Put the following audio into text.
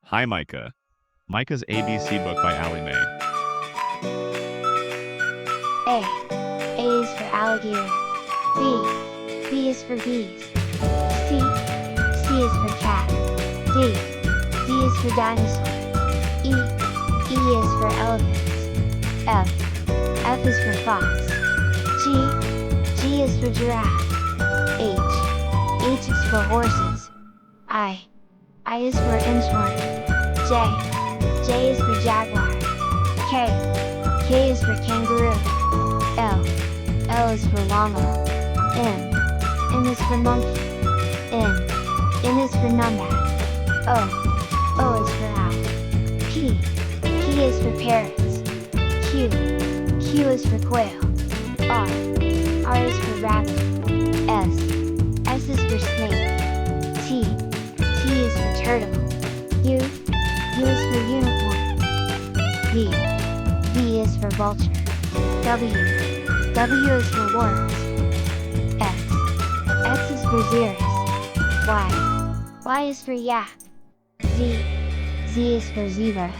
Hi, Micah. Micah's ABC book by Allie Mae. A. A is for alligator. B. B is for bees. C. C is for cat. D. D is for dinosaur. E. E is for elephants. F. F is for fox. G. G is for giraffe. H. H is for horses. I. I is for inchworm. J. J is for jaguar. K. K is for kangaroo. L. L is for llama. M. M is for monkey. N. N is for numbat. O. O is for owl. P. P is for parrots. Q. Q is for quail. R. R is for rabbit. S. S is for snake. T. T is for turtle. U. U is for unicorn. V. V is for vulture. W. W is for worms. X. X is for xeris. Y. Y is for yak. Z. Z is for zebra.